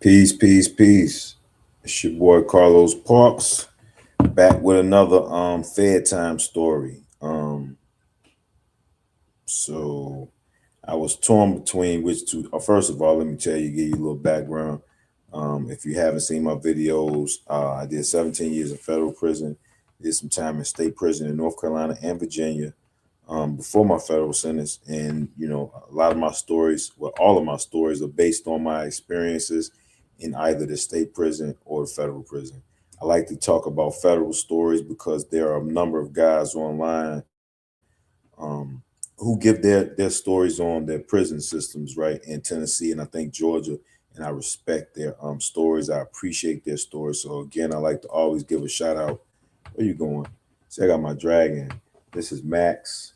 Peace, peace, peace. It's your boy Carlos Parks back with another Fed time story. So I was torn between which two. First of all, let me tell you, give you a little background. If you haven't seen my videos, I did 17 years in federal prison, did some time in state prison in North Carolina and Virginia before my federal sentence. And, a lot of my stories, well, all of my stories are based on my experiences in either the state prison or the federal prison. I like to talk about federal stories because there are a number of guys online um, who give their stories on their prison systems, right, in Tennessee and I think Georgia. And I respect their stories. I appreciate their stories. So again, I like to always give a shout out. Where you going? See, I got my dragon. This is Max.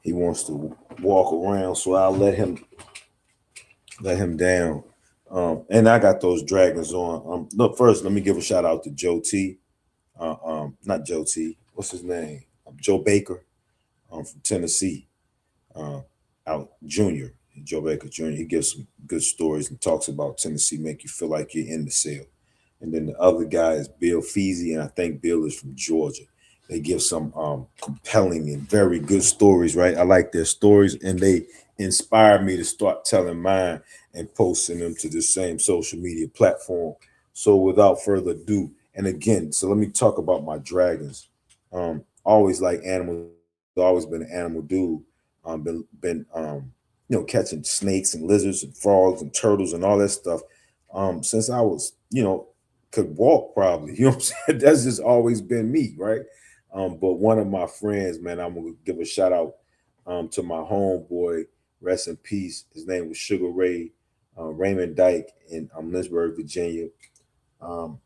He wants to walk around, so I'll let him down. And I got those dragons on. Look, first, let me give a shout out to Joe T. Not Joe T. What's his name? Joe Baker, from Tennessee. Uh, Out Junior, Joe Baker Jr. He gives some good stories and talks about Tennessee, make you feel like you're in the cell. And then the other guy is Bill Feasy, and I think Bill is from Georgia. They give some compelling and very good stories, right? I like their stories, and they inspire me to start telling mine and posting them to the same social media platform. So without further ado, and again, so let me talk about my dragons. Always like animals, always been an animal dude. Been catching snakes and lizards and frogs and turtles and all that stuff since I was could walk probably. You know what I'm saying? That's just always been me, right? But one of my friends, man, I'm gonna give a shout out to my homeboy, rest in peace. His name was Sugar Ray, Raymond Dyke in Lynchburg, Virginia. Um,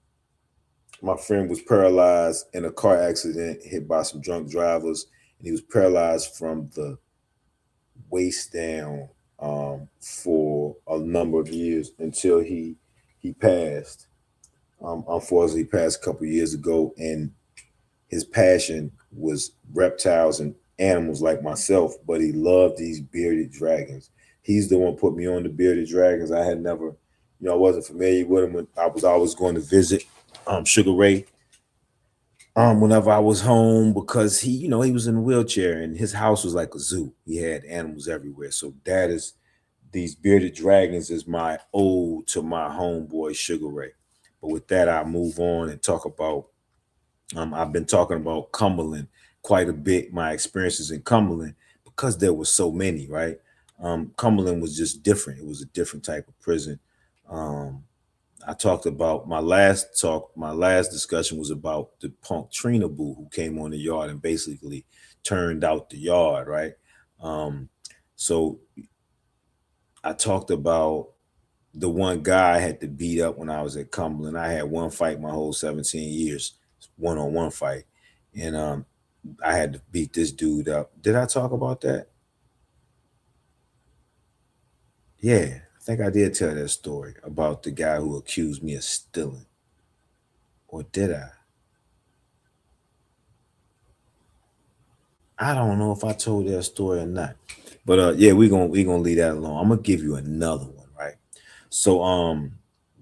my friend was paralyzed in a car accident, hit by some drunk drivers, and he was paralyzed from the waist down for a number of years until he passed. Unfortunately, he passed a couple of years ago, and his passion was reptiles and animals like myself, but he loved these bearded dragons. He's the one put me on the bearded dragons. I had never, I wasn't familiar with him when I was always going to visit Sugar Ray whenever I was home because he was in a wheelchair and his house was like a zoo. He had animals everywhere. So that is these bearded dragons is my ode to my homeboy Sugar Ray. But with that, I move on and talk about I've been talking about Cumberland quite a bit, my experiences in Cumberland, because there were so many, right? Cumberland was just different. It was a different type of prison. Um, I talked about my last discussion was about the punk Trina Boo who came on the yard and basically turned out the yard, right? Um, so I talked about the one guy I had to beat up when I was at Cumberland. I had one fight my whole 17 years, one-on-one fight. And I had to beat this dude up. Did I talk about that? Yeah, I think I did tell that story about the guy who accused me of stealing. Or did I? I don't know if I told that story or not. But yeah, we gonna leave that alone. I'm gonna give you another one, right? So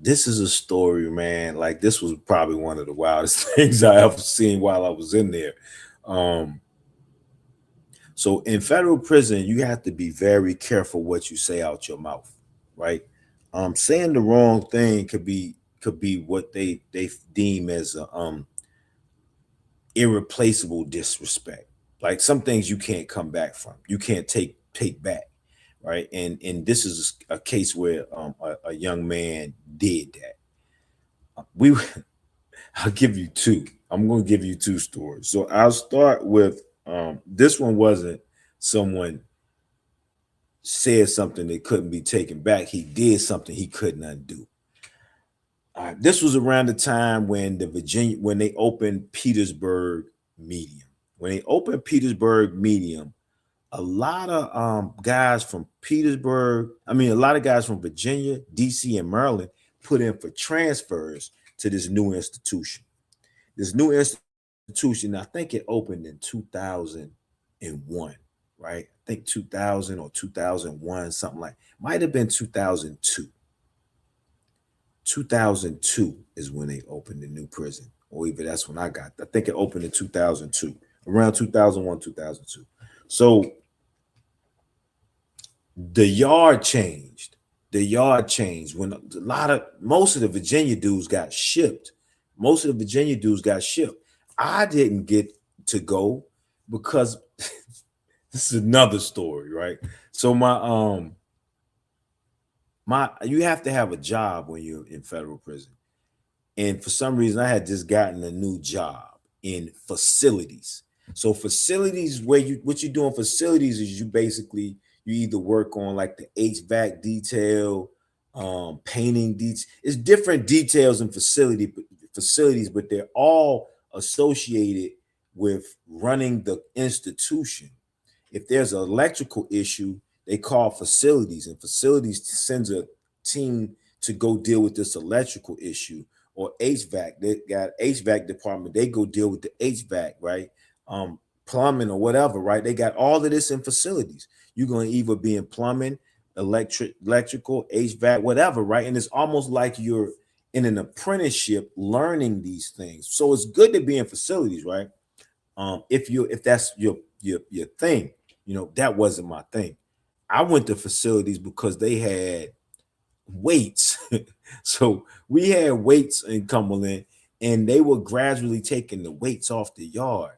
this is a story, man. Like this was probably one of the wildest things I ever seen while I was in there. Um, so in federal prison, you have to be very careful what you say out your mouth, right? Saying the wrong thing could be what they deem as a irreplaceable disrespect. Like some things you can't come back from. You can't take back, right? And this is a case where a young man did that. We I'll give you two. I'm going to give you two stories. So I'll start with this one wasn't someone said something that couldn't be taken back. He did something he couldn't undo. This was around the time when they opened Petersburg Medium. When they opened Petersburg Medium, a lot of guys from a lot of guys from Virginia, DC, and Maryland put in for transfers to this new institution. This new institution, I think it opened in 2001, right? I think 2000 or 2001, something like, might have been 2002. 2002 is when they opened the new prison, or even that's when I got. I think it opened in 2002, around 2001, 2002. So the yard changed. The yard changed when most of the Virginia dudes got shipped. Most of the Virginia dudes got shipped. I didn't get to go because this is another story, right? So my you have to have a job when you're in federal prison. And for some reason, I had just gotten a new job in facilities. So facilities, where you what you do in facilities is you either work on like the HVAC detail, painting details. It's different details in facilities, but they're all associated with running the institution. If there's an electrical issue, they call facilities, and facilities sends a team to go deal with this electrical issue. Or HVAC, they got HVAC department, they go deal with the HVAC, right? Plumbing or whatever, right? They got all of this in facilities. You're going to either be in plumbing, electrical, HVAC, whatever, right? And it's almost like you're in an apprenticeship learning these things. So it's good to be in facilities, right? If that's your thing. That wasn't my thing. I went to facilities because they had weights. So we had weights in Cumberland, and they were gradually taking the weights off the yard.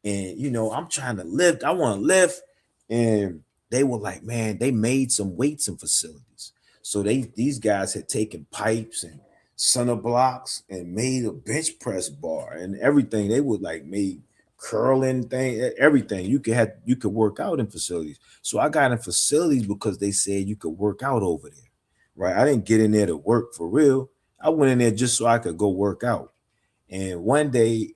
And I'm trying to lift, I want to lift. And they were like, man, they made some weights in facilities. So these guys had taken pipes and center blocks and made a bench press bar and everything. They would like made curling thing, everything. You could work out in facilities. So I got in facilities because they said you could work out over there, right? I didn't get in there to work for real. I went in there just so I could go work out. And one day,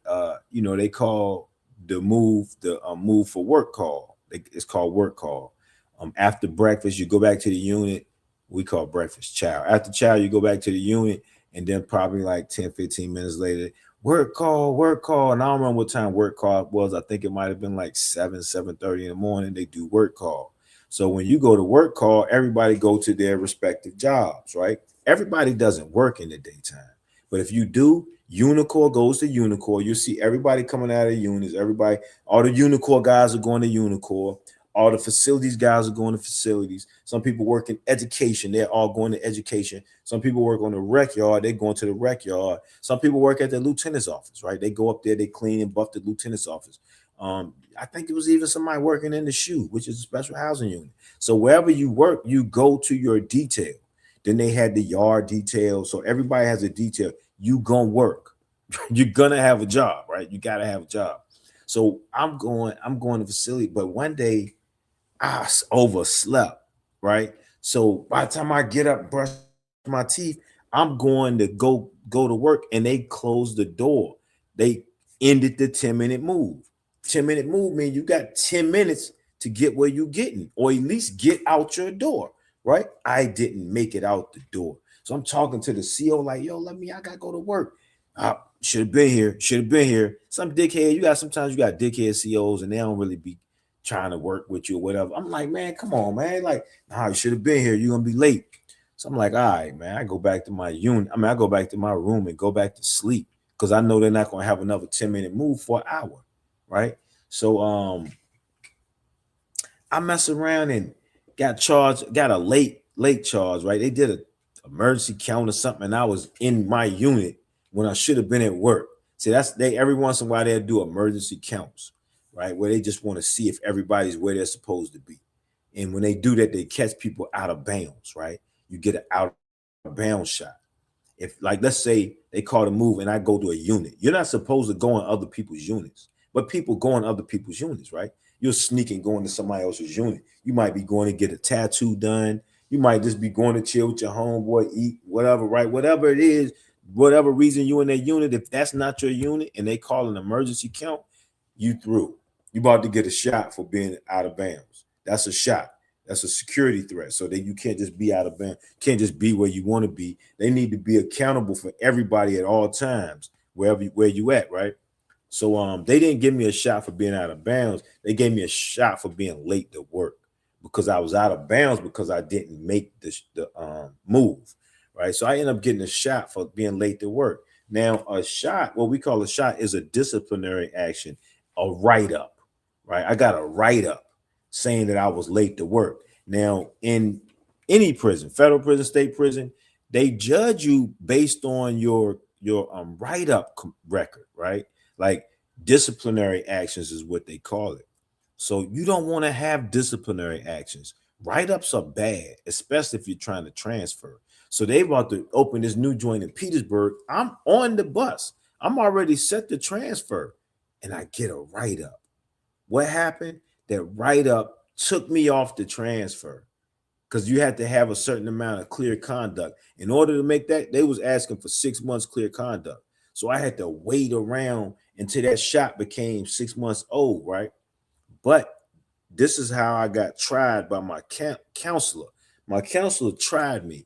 they call the move for work call. It's called work call. After breakfast, you go back to the unit. We call breakfast chow. After chow, you go back to the unit, and then probably like 10, 15 minutes later, work call, work call. And I don't remember what time work call was. I think it might have been like 7:30 in the morning. They do work call. So when you go to work call, everybody go to their respective jobs, right? Everybody doesn't work in the daytime. But if you do, Unicor goes to Unicor. You see everybody coming out of units. Everybody, all the Unicor guys are going to Unicor. All the facilities guys are going to facilities. Some people work in education. They're all going to education. Some people work on the rec yard. They're going to the rec yard. Some people work at the lieutenant's office, right? They go up there, they clean and buff the lieutenant's office. I think it was even somebody working in the SHU, which is a special housing unit. So wherever you work, you go to your detail. Then they had the yard detail. So everybody has a detail. You gonna work. You're gonna have a job, right? You gotta have a job. So I'm going to facility, but one day I overslept, right? So by the time I get up, brush my teeth, I'm going to go to work, and they closed the door. They ended the 10-minute move. 10-minute move means you got 10 minutes to get where you're getting, or at least get out your door, right? I didn't make it out the door. So I'm talking to the CO like, yo, I gotta go to work. Should have been here, should have been here. Some dickhead, sometimes you got dickhead COs, and they don't really be trying to work with you or whatever. I'm like, man, come on, man. Like, nah, you should have been here. You're gonna be late. So I'm like, all right, man. I go back to my unit. I go back to my room and go back to sleep because I know they're not gonna have another 10-minute move for an hour, right? So I mess around and got charged, got a late charge, right? They did a emergency count or something, and I was in my unit when I should have been at work. See, they every once in a while they'll do emergency counts, right? Where they just want to see if everybody's where they're supposed to be. And when they do that, they catch people out of bounds, right? You get an out of bounds shot. If, like, let's say they call a move and I go to a unit, you're not supposed to go in other people's units, but people go in other people's units, right? You're sneaking going to somebody else's unit. You might be going to get a tattoo done. You might just be going to chill with your homeboy, eat, whatever, right? Whatever it is, whatever reason you in that unit, if that's not your unit and they call an emergency count, you through. You about to get a shot for being out of bounds. That's a shot. That's a security threat. So that you can't just be out of bounds. Can't just be where you want to be. They need to be accountable for everybody at all times, where you at, right? So they didn't give me a shot for being out of bounds. They gave me a shot for being late to work because I was out of bounds because I didn't make the move, right? So I end up getting a shot for being late to work. Now, a shot, what we call a shot, is a disciplinary action, a write up, right? I got a write up saying that I was late to work. Now, in any prison, federal prison, state prison, they judge you based on your write up record, right? Like disciplinary actions is what they call it. So you don't want to have disciplinary actions. Write ups are bad, especially if you're trying to transfer. So they about to open this new joint in Petersburg. I'm on the bus. I'm already set to transfer, and I get a write up. What happened? That write up took me off the transfer because you had to have a certain amount of clear conduct. In order to make that, they was asking for 6 months clear conduct. So I had to wait around until that shot became 6 months old, right? But this is how I got tried by my counselor. My counselor tried me.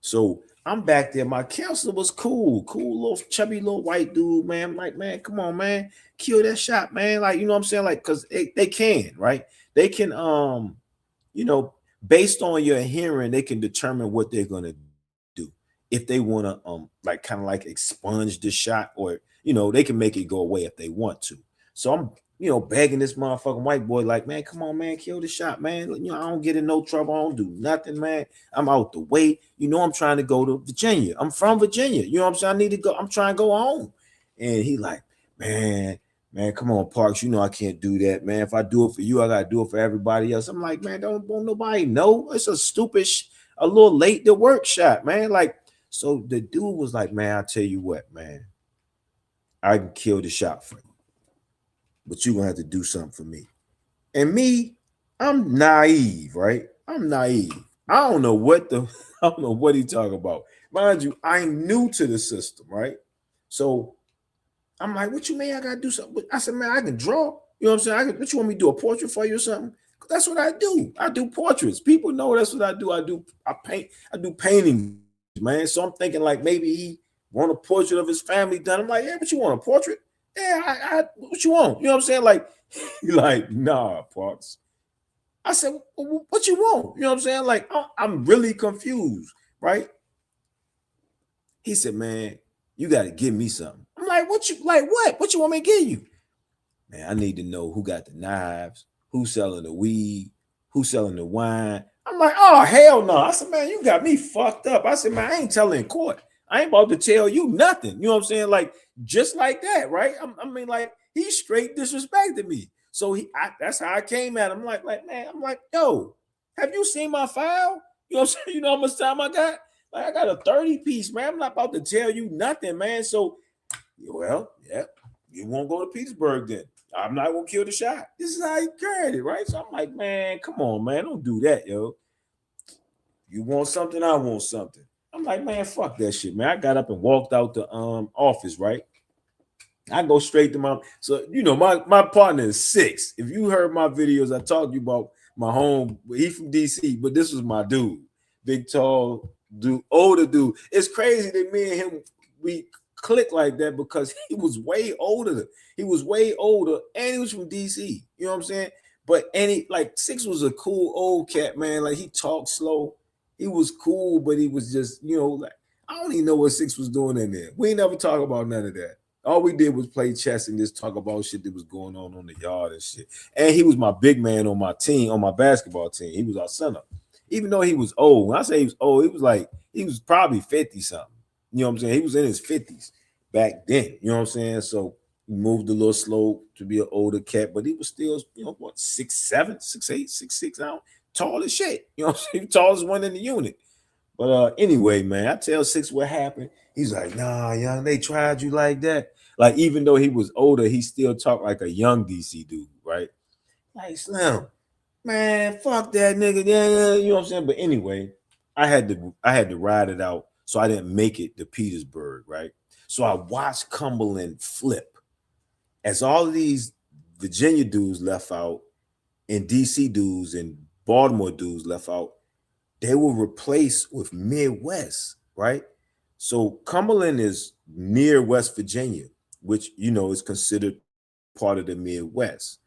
So I'm back there. My counselor was cool little chubby little white dude, man. I'm like, man, come on, man, kill that shot, man. Like, you know what I'm saying? Like, because they can, right? They can, you know, based on your hearing, they can determine what they're gonna do. If they want to like kind of like expunge the shot, or they can make it go away if they want to. So I'm begging this motherfucking white boy, like, man, come on, man, kill the shot, man. I don't get in no trouble, I don't do nothing, man. I'm out the way. I'm trying to go to Virginia. I'm from Virginia. You know what I'm saying? I need to go, I'm trying to go home. And he like, man, come on, Parks. I can't do that, man. If I do it for you, I gotta do it for everybody else. I'm like, man, don't nobody know. It's a stupid, a little late to work shot, man. Like, so the dude was like, man, I tell you what, man, I can kill the shot for you, but you're gonna have to do something for me. And me, I'm naive, right? I'm naive. I don't know what I don't know what he talking about. Mind you, I'm new to the system, right? So I'm like, what you mean I gotta do something? I said, man, I can draw. You know what I'm saying? What you want me to do, a portrait for you or something? That's what I do. I do portraits. People know that's what I do. I paint, I do paintings, man. So I'm thinking like maybe he want a portrait of his family done. I'm like, yeah, what you want, a portrait? Yeah, what you want? You know what I'm saying? Like, he like, nah, Parks. I said, what you want? You know what I'm saying? Like, I'm really confused, right? He said, man, you got to give me something. I'm like, what you like? What you want me to give you? Man, I need to know who got the knives, who's selling the weed, who's selling the wine. I'm like, oh, hell no. I said, man, you got me fucked up. I said, man, I ain't telling in court. I ain't about to tell you nothing. You know what I'm saying? Like, just like that, right? I mean, like, he straight disrespected me. So that's how I came at him. Man, I'm like, yo, have you seen my file? You know what I'm saying? You know how much time I got? Like, I got a 30 piece, man. I'm not about to tell you nothing, man. So, well, yeah, you won't go to Petersburg then. I'm not gonna kill the shot. This is how he carried it, right? So I'm like, man, come on, man, don't do that, yo. You want something, I want something. I'm like, man, fuck that shit, man. I got up and walked out the office, right? I go straight to my partner is 6. If you heard my videos, I talked to you about my home. He from DC, but this was my dude, big tall dude, older dude. It's crazy that me and him we click like that because he was way older. He was way older, and he was from DC. You know what I'm saying? But like 6 was a cool old cat, man. Like he talked slow. He was cool, but he was just like I don't even know what 6 was doing in there. We ain't never talk about none of that. All we did was play chess and just talk about shit that was going on the yard and shit. And he was my big man on my team, on my basketball team. He was our center. Even though he was old, when I say he was old, he was probably 50 something. You know what I'm saying? He was in his 50s back then. You know what I'm saying? So he moved a little slow to be an older cat, but he was still, 6'7", 6'8", 6'6", out, tall as shit. You know what I'm saying? Tallest one in the unit. But anyway, man, I tell 6 what happened. He's like, nah, young, they tried you like that. Like, even though he was older, he still talked like a young DC dude, right? Like, Slim, man, fuck that nigga. Yeah, you know what I'm saying? But anyway, I had to ride it out. So I didn't make it to Petersburg, right? So I watched Cumberland flip as all of these Virginia dudes left out and DC dudes and Baltimore dudes left out. They were replaced with Midwest, right? So Cumberland is near West Virginia, which is considered part of the Midwest.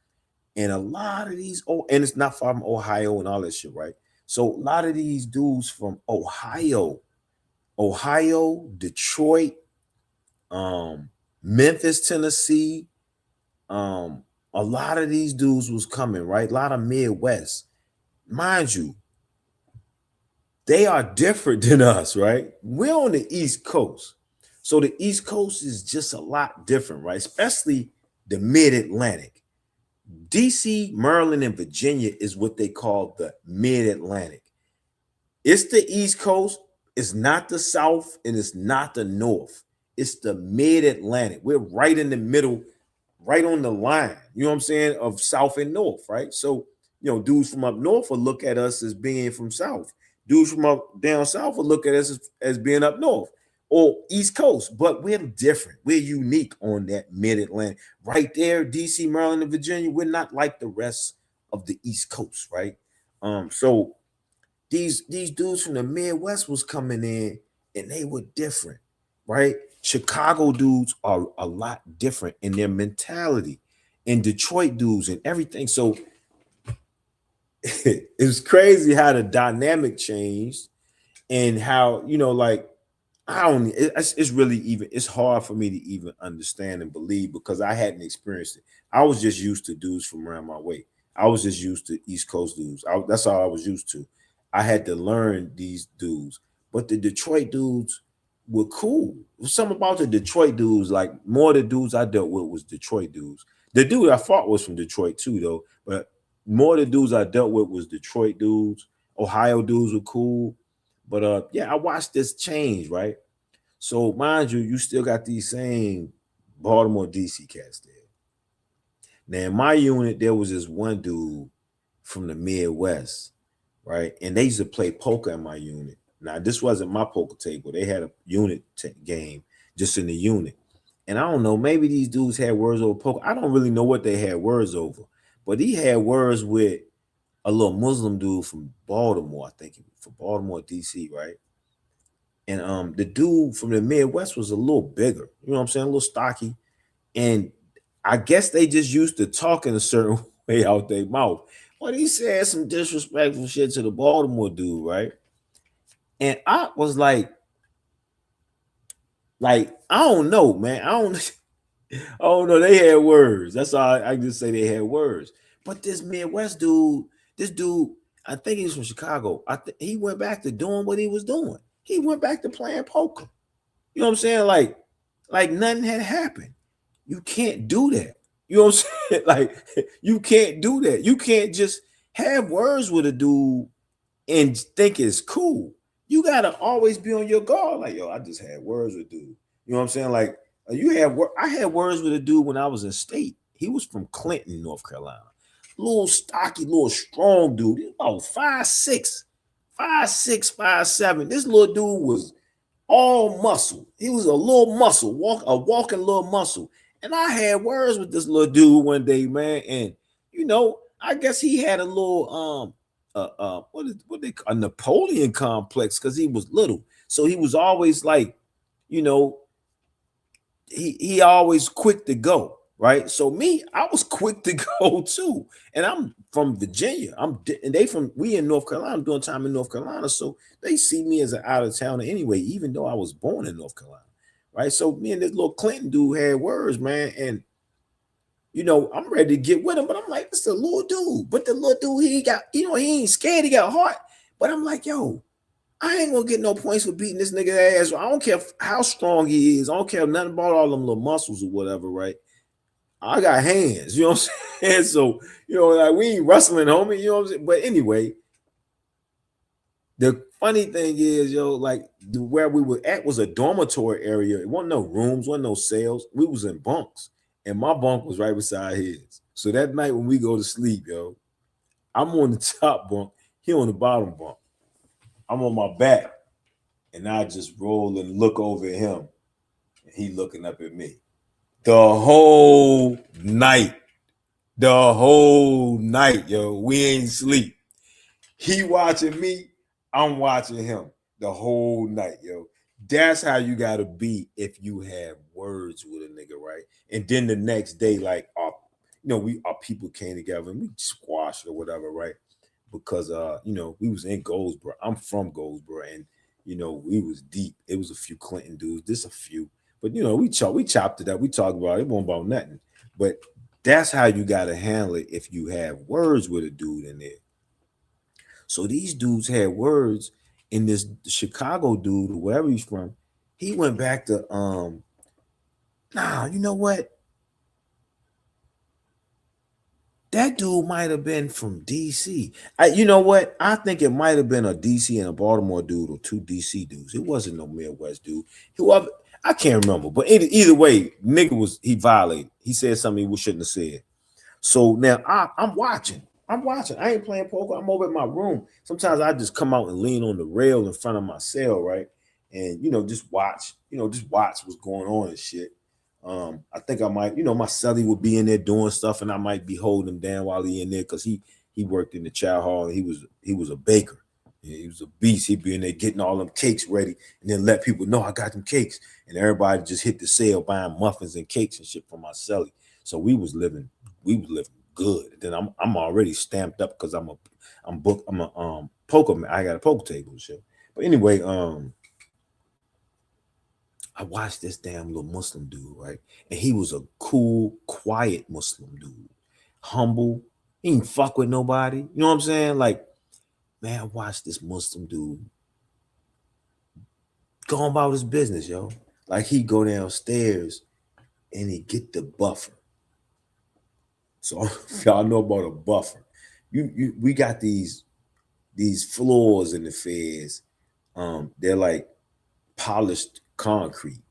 And a lot of these, and it's not far from Ohio and all that shit, right? So a lot of these dudes from Ohio Ohio, Detroit, Memphis, Tennessee. Um, a lot of these dudes was coming, right? A lot of Midwest. Mind you, they are different than us, right? We're on the East Coast. So the East Coast is just a lot different, right? Especially the mid-Atlantic. DC, Maryland, and Virginia is what they call the mid-Atlantic. It's the East Coast, it's not the South, and it's not the North. It's the mid-Atlantic. We're right in the middle, right on the line, you know what I'm saying, of South and North, right? So, dudes from up north will look at us as being from South. Dudes from up down south will look at us as being up north or East Coast, but we're different. We're unique on that mid-Atlantic. Right there, DC, Maryland, and Virginia, we're not like the rest of the East Coast, right? So these dudes from the Midwest was coming in and they were different, right? Chicago dudes are a lot different in their mentality, and Detroit dudes and everything. So it's crazy how the dynamic changed and how, like, I don't, it's really even, it's hard for me to even understand and believe because I hadn't experienced it. I was just used to dudes from around my way. I was just used to East Coast dudes. That's all I was used to. I had to learn these dudes, but the Detroit dudes were cool. Something about the Detroit dudes, like more of the dudes I dealt with was Detroit dudes. The dude I fought was from Detroit too, though. But more of the dudes I dealt with was Detroit dudes. Ohio dudes were cool. But yeah, I watched this change, right? So mind you, you still got these same Baltimore DC cats there. Now in my unit, there was this one dude from the Midwest, right? And they used to play poker in my unit. Now this wasn't my poker table. They had a unit game just in the unit. And I don't know, maybe these dudes had words over poker. I don't really know what they had words over, but he had words with a little Muslim dude from Baltimore, I think from Baltimore, DC, right? And the dude from the Midwest was a little bigger, you know what I'm saying? A little stocky. And I guess they just used to talking a certain way out their mouth. But he said some disrespectful shit to the Baltimore dude, right? And I was like, I don't know, man. I don't know. They had words. That's all I just say they had words. But this Midwest dude, this dude, I think he's from Chicago. He went back to doing what he was doing. He went back to playing poker. You know what I'm saying? Like nothing had happened. You can't do that. You know what I'm saying? Like you can't do that. You can't just have words with a dude and think it's cool. You gotta always be on your guard. Like, yo, I just had words with dude. You know what I'm saying? Like I had words with a dude when I was in state. He was from Clinton, North Carolina. Little stocky, little strong dude. He was about 5'6", 5'6", 5'7". This little dude was all muscle. He was a little muscle, a walking little muscle. And I had words with this little dude one day, man. And I guess he had a little what they call a Napoleon complex because he was little. So he was always like, you know, he always quick to go, right? So me, I was quick to go too. And I'm from Virginia. And we in North Carolina. I'm doing time in North Carolina. So they see me as an out of towner anyway, even though I was born in North Carolina. Right. So me and this little Clinton dude had words, man. And I'm ready to get with him, but I'm like, it's a little dude. But the little dude, he ain't scared, he got heart. But I'm like, yo, I ain't gonna get no points for beating this nigga ass. I don't care how strong he is. I don't care nothing about all them little muscles or whatever, right? I got hands, you know what I'm saying? So, like we ain't wrestling, homie, you know what I'm saying? But anyway, the funny thing is, like where we were at was a dormitory area. It wasn't no rooms, wasn't no cells. We was in bunks, and my bunk was right beside his. So that night when we go to sleep, I'm on the top bunk, he on the bottom bunk. I'm on my back, and I just roll and look over at him, and he looking up at me. The whole night, we ain't sleep. He watching me, I'm watching him the whole night, yo. That's how you gotta be if you have words with a nigga, right? And then the next day, like our people came together and we squashed or whatever, right? Because we was in Goldsboro. I'm from Goldsboro, and we was deep. It was a few Clinton dudes, just a few. But we chopped it up. We talked about it. It wasn't about nothing. But that's how you gotta handle it if you have words with a dude in there. So these dudes had words, and this Chicago dude, or wherever he's from, he went back to nah, you know what? That dude might have been from DC. You know what? I think it might have been a DC and a Baltimore dude, or two DC dudes. It wasn't no Midwest dude. Whoever, I can't remember. But either way, nigga he violated. He said something he shouldn't have said. So now I'm watching. I'm watching. I ain't playing poker. I'm over at my room. Sometimes I just come out and lean on the rail in front of my cell, right? And just watch. Just watch what's going on and shit. I think I might, my celly would be in there doing stuff, and I might be holding him down while he in there because he worked in the chow hall, and he was a baker. Yeah, he was a beast. He'd be in there getting all them cakes ready, and then let people know I got them cakes, and everybody just hit the sale buying muffins and cakes and shit from my celly. So we was living good. Then I'm already stamped up because I'm a poker man. I got a poker table and shit. But anyway, I watched this damn little Muslim dude, right? And he was a cool, quiet Muslim dude, humble. He ain't fuck with nobody. You know what I'm saying? Like, man, I watched this Muslim dude going about his business, yo. Like, he go downstairs and he get the buffer. So y'all know about a buffer. We got these floors in the feds. They're like polished concrete.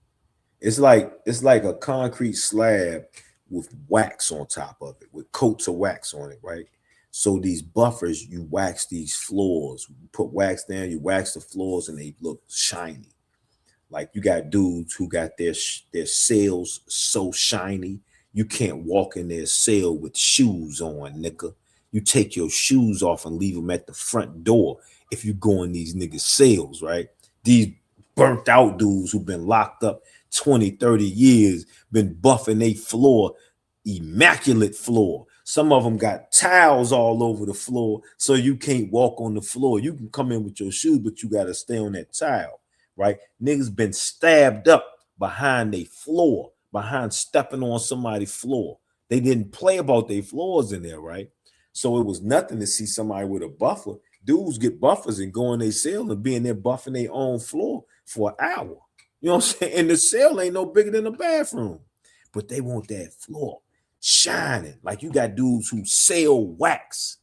It's like a concrete slab with wax on top of it, with coats of wax on it, right? So these buffers, you wax these floors. You put wax down, you wax the floors, and they look shiny. Like, you got dudes who got their cells so shiny, you can't walk in their cell with shoes on, nigga. You take your shoes off and leave them at the front door if you go in these niggas' cells, right? These burnt out dudes who've been locked up 20, 30 years, been buffing a floor, immaculate floor. Some of them got tiles all over the floor, so you can't walk on the floor. You can come in with your shoes, but you got to stay on that tile, right? Niggas been stabbed up behind a floor, behind stepping on somebody's floor. They didn't play about their floors in there, right? So it was nothing to see somebody with a buffer. Dudes get buffers and go in their cell and be in there buffing their own floor for an hour. You know what I'm saying? And the cell ain't no bigger than the bathroom. But they want that floor shining. Like, you got dudes who sell wax,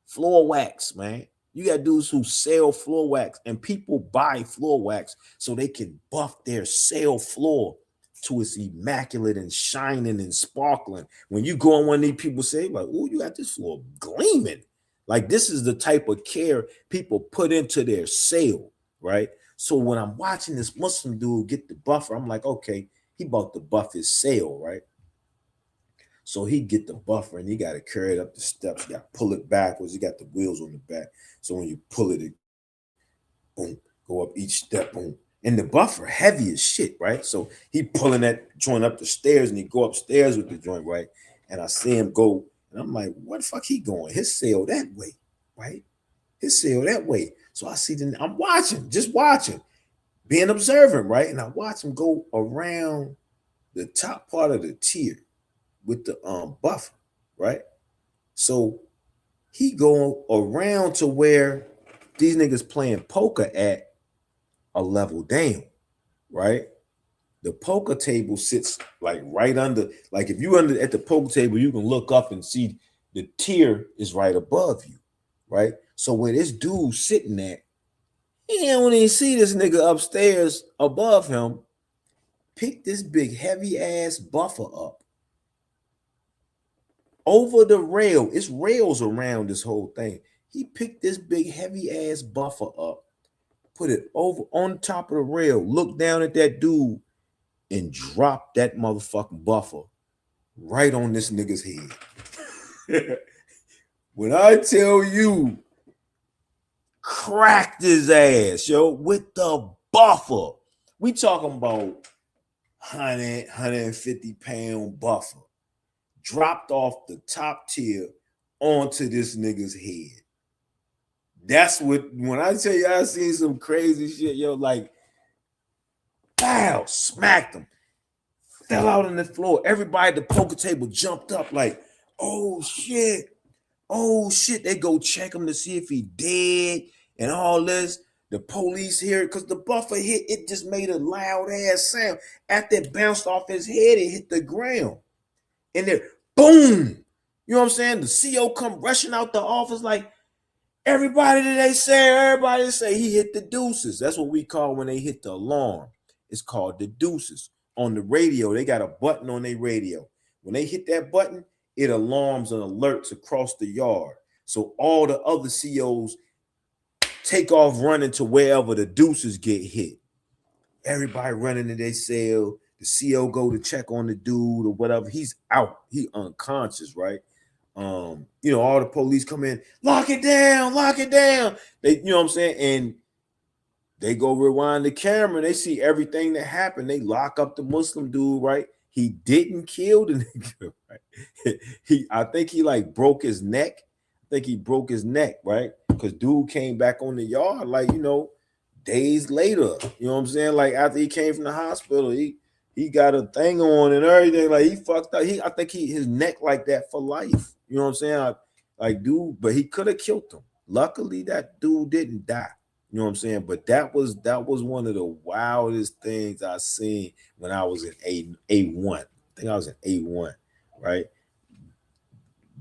floor wax, man. You got dudes who sell floor wax, and people buy floor wax so they can buff their cell floor to its immaculate and shining and sparkling. When you go on one of these people say, like, oh, you got this floor gleaming. Like, this is the type of care people put into their sale, right? So when I'm watching this Muslim dude get the buffer, I'm like, okay, he about to buff his sale, right? So he get the buffer and he got to carry it up the steps. You got to pull it backwards. He got the wheels on the back. So when you pull it, boom, go up each step, boom. And the buffer heavy as shit, right? So he pulling that joint up the stairs, and he go upstairs with the joint, right? And I see him go, and I'm like, what the fuck he going? His sail that way, right? His sail that way. So I see I'm watching, just watching, being observant, right? And I watch him go around the top part of the tier with the buffer, right? So he going around to where these niggas playing poker at a level down, right? The poker table sits like right under, like if you under at the poker table, you can look up and see the tier is right above you, right? So where this dude sitting at, he don't even see this nigga upstairs above him pick this big heavy ass buffer up over the rail. It's rails around this whole thing. He picked this big heavy ass buffer up, put it over on top of the rail, look down at that dude, and drop that motherfucking buffer right on this nigga's head. When I tell you, cracked his ass, yo, with the buffer. We talking about 150-pound buffer dropped off the top tier onto this nigga's head. That's what when I tell you I seen some crazy shit, yo, like pow, smacked him, fell out on the floor. Everybody at the poker table jumped up, like, oh shit. Oh shit, they go check him to see if he dead and all this. The police hear it because the buffer hit, it just made a loud ass sound. After it bounced off his head, it hit the ground. And then boom. You know what I'm saying? The CO come rushing out the office like everybody say he hit the deuces. That's what we call when they hit the alarm. It's called the deuces. On the radio, they got a button on their radio. When they hit that button, it alarms and alerts across the yard. So all the other COs take off running to wherever the deuces get hit. Everybody running to their cell. The CO go to check on the dude or whatever. He's out. He unconscious, right? All the police come in, lock it down, lock it down. They, you know what I'm saying? And they go rewind the camera. They see everything that happened. They lock up the Muslim dude, right? He didn't kill the nigga, right? I think he like broke his neck. I think he broke his neck, right? Because dude came back on the yard, like, days later. You know what I'm saying? Like after he came from the hospital, he got a thing on and everything. Like he fucked up. I think his neck like that for life. You know what I'm saying? Dude, but he could have killed him. Luckily, that dude didn't die. You know what I'm saying? But that was one of the wildest things I seen when I was in A1. I think I was in A1, right?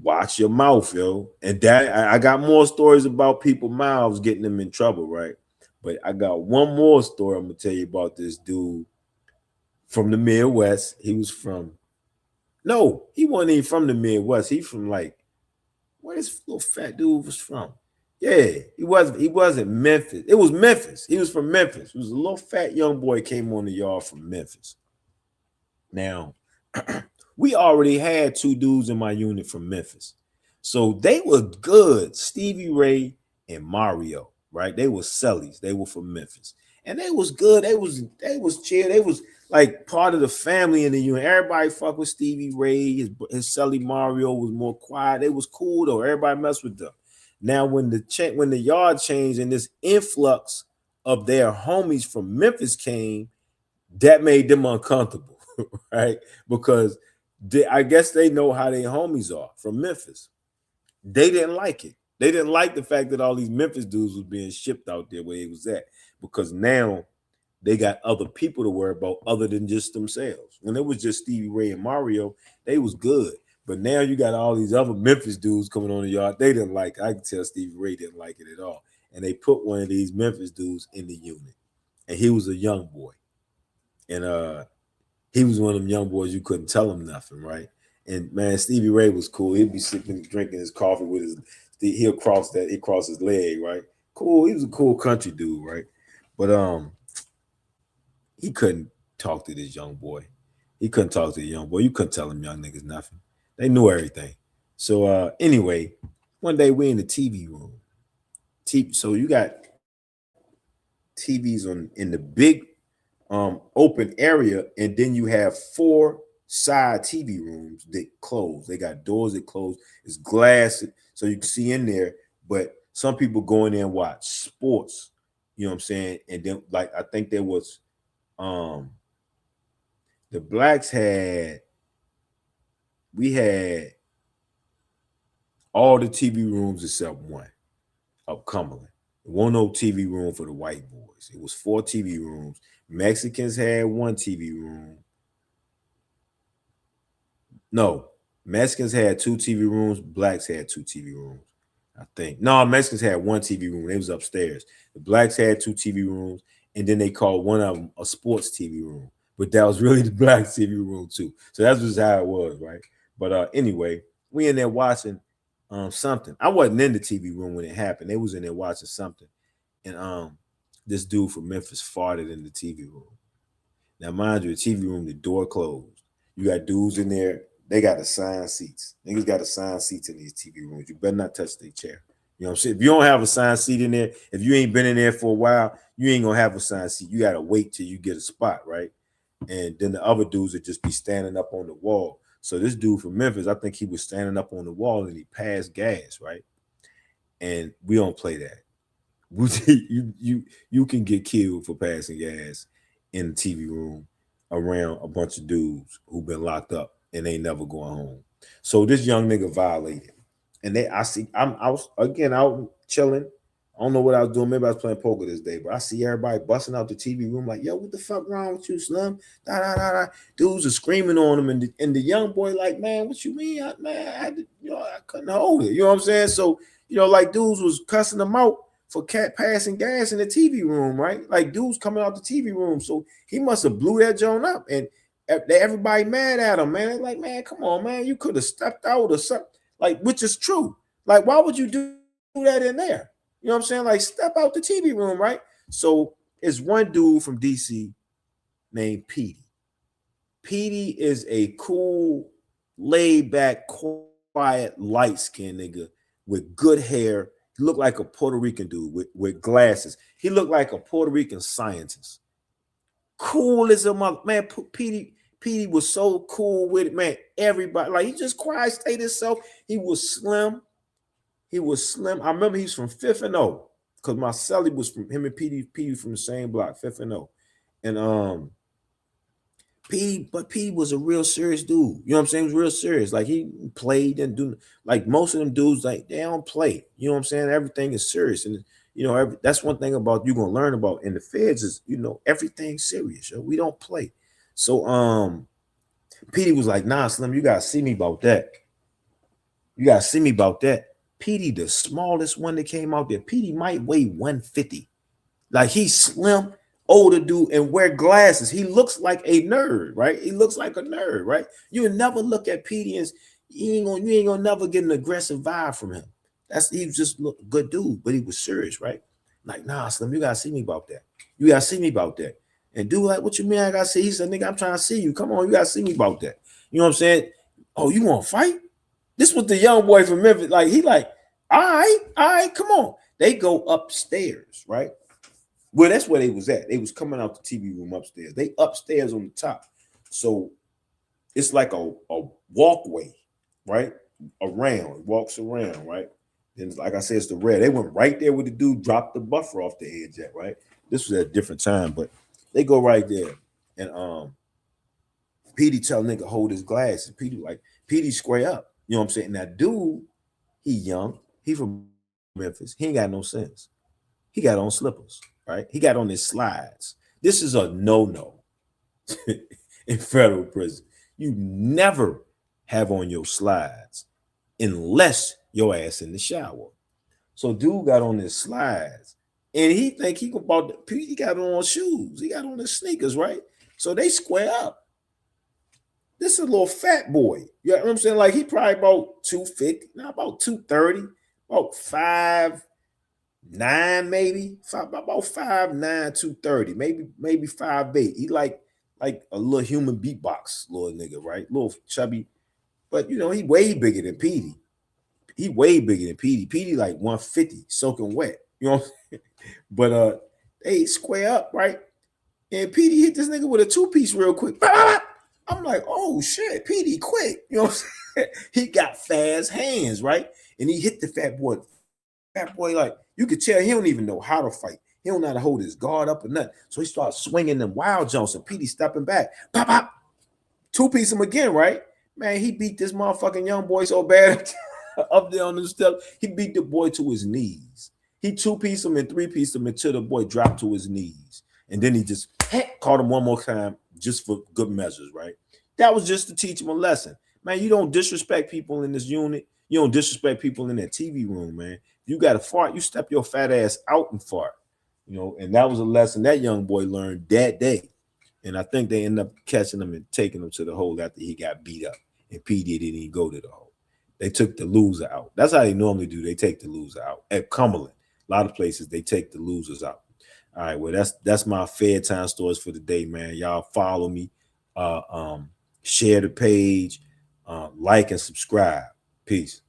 Watch your mouth, yo. And that I got more stories about people's mouths getting them in trouble, right? But I got one more story I'm gonna tell you about this dude from the Midwest. He wasn't even from the Midwest. He from like where this little fat dude was from. Yeah, he wasn't Memphis. It was Memphis. He was from Memphis. He was a little fat young boy came on the yard from Memphis. Now, we already had two dudes in my unit from Memphis. So they were good. Stevie Ray and Mario, right? They were Sellies. They were from Memphis. And they was good. They was chill. They was like part of the family in the unit. Everybody fuck with Stevie Ray. His Selly Mario was more quiet. They was cool though. Everybody messed with them. Now, when the yard changed and this influx of their homies from Memphis came, that made them uncomfortable, right? Because I guess they know how their homies are from Memphis. They didn't like it. They didn't like the fact that all these Memphis dudes was being shipped out there where he was at, because now they got other people to worry about other than just themselves. When it was just Stevie Ray and Mario, they was good. But now you got all these other Memphis dudes coming on the yard. They didn't like it. I can tell Stevie Ray didn't like it at all. And they put one of these Memphis dudes in the unit. And he was a young boy. And he was one of them young boys you couldn't tell him nothing, right? And man, Stevie Ray was cool. He'd be sipping, drinking his coffee with he'll cross his leg, right? Cool. He was a cool country dude, right? But he couldn't talk to this young boy. He couldn't talk to the young boy. You couldn't tell them young niggas nothing. They knew everything. So anyway, one day we in the TV room. So you got TVs in the big open area, and then you have 4 side TV rooms that close. They got doors that close. It's glass, so you can see in there. But some people go in there and watch sports. You know what I'm saying? And then, like, I think there was the blacks we had all the TV rooms except one up Cumberland. There wasn't no TV room for the white boys. It was 4 TV rooms. Mexicans had 1 TV room. No, Mexicans had 2 TV rooms. Blacks had 2 TV rooms, I think. No, Mexicans had 1 TV room. It was upstairs. The blacks had 2 TV rooms, and then they called one of them a sports TV room. But that was really the black TV room too. So that's just how it was, right? But anyway, we in there watching something. I wasn't in the TV room when it happened. They was in there watching something, and this dude from Memphis farted in the TV room. Now, mind you, the TV room, the door closed. You got dudes in there. They got assigned seats. Niggas got assigned seats in these TV rooms. You better not touch their chair. You know what I'm saying? If you don't have a assigned seat in there, if you ain't been in there for a while, you ain't gonna have a assigned seat. You gotta wait till you get a spot, right? And then the other dudes would just be standing up on the wall. So this dude from Memphis, I think he was standing up on the wall and he passed gas, right? And we don't play that. you can get killed for passing gas in the TV room around a bunch of dudes who've been locked up and they never going home. So this young nigga violated, and I see I was again out chilling. I don't know what I was doing. Maybe I was playing poker this day, but I see everybody busting out the TV room like, "Yo, what the fuck wrong with you, Slim?" Da da da da. Dudes are screaming on him, and the young boy like, "Man, what you mean, I couldn't hold it." You know what I'm saying? So like dudes was cussing them out for passing gas in the TV room, right? Like dudes coming out the TV room. So he must have blew that joint up, and everybody mad at him, man. They're like, "Man, come on, man, you could have stepped out or something." Like, which is true. Like, why would you do that in there? You know what I'm saying? Like, step out the TV room, right? So it's one dude from DC named Petey. Petey is a cool, laid back, quiet, light skinned nigga with good hair. He looked like a Puerto Rican dude with glasses. He looked like a Puerto Rican scientist. Cool as a mother. Man, Petey was so cool with it, man. Everybody, like, he just quiet, stayed himself. He was slim. He was slim. I remember he's from Fifth and O, because my celly was from him and Petey from the same block, Fifth and O. And Petey was a real serious dude. You know what I'm saying? He was real serious. Like, he played and do, like most of them dudes, like, they don't play. You know what I'm saying? Everything is serious. And that's one thing about you're gonna learn about in the feds is everything's serious. Yo. We don't play. So Petey was like, "Nah, Slim, you gotta see me about that. You gotta see me about that." Petey, the smallest one that came out there. Petey might weigh 150. Like, he's slim, older dude, and wear glasses. He looks like a nerd, right? He looks like a nerd, right? You'll never look at Petey and you ain't gonna never get an aggressive vibe from him. He was just a good dude, but he was serious, right? Like, "Nah, Slim, you gotta see me about that. You gotta see me about that." And dude, like, "What you mean I gotta see?" He said, "Nigga, I'm trying to see you. Come on, you gotta see me about that." You know what I'm saying? "Oh, you want to fight?" This was the young boy from Memphis. Like, he like, all right, come on. They go upstairs, right? Well, that's where they was at. They was coming out the TV room upstairs. They upstairs on the top. So it's like a walkway, right? Around. It walks around, right? And like I said, it's the red. They went right there with the dude dropped the buffer off the edge at, right? This was at a different time, but they go right there. And Petey tell nigga hold his glass. And Petey square up. You know what I'm saying? Now, dude, he young. He from Memphis. He ain't got no sense. He got on slippers, right? He got on his slides. This is a no-no in federal prison. You never have on your slides unless your ass in the shower. So dude got on his slides, and he think he got on shoes. He got on his sneakers, right? So they square up. This is a little fat boy. You know what I'm saying? Like, he probably about 250, now about 230, about 5'9", maybe. About 5'9", 230, maybe 5'8". He like a little human beatbox little nigga, right? Little chubby. But he way bigger than Petey. He way bigger than Petey. Petey like 150, soaking wet. You know what I'm saying? But they square up, right? And Petey hit this nigga with a two-piece real quick. I'm like, oh shit, Petey, quick. You know what I'm saying? He got fast hands, right? And he hit the fat boy. Fat boy, like, you could tell he don't even know how to fight. He don't know how to hold his guard up or nothing. So he starts swinging them wild jumps, and Petey stepping back. Pop, pop. Two-piece him again, right? Man, he beat this motherfucking young boy so bad up there on the step. He beat the boy to his knees. He two-piece him and three-piece him until the boy dropped to his knees. And then he just caught him one more time just for good measures, right? That was just to teach him a lesson. Man, you don't disrespect people in this unit. You don't disrespect people in that TV room, man. You got to fart, you step your fat ass out and fart. And that was a lesson that young boy learned that day. And I think they ended up catching him and taking him to the hole after he got beat up. And Petey didn't even go to the hole. They took the loser out. That's how they normally do. They take the loser out. At Cumberland, a lot of places, they take the losers out. All right, well, that's my Fair Time stories for the day, man. Y'all follow me, share the page, like and subscribe. Peace.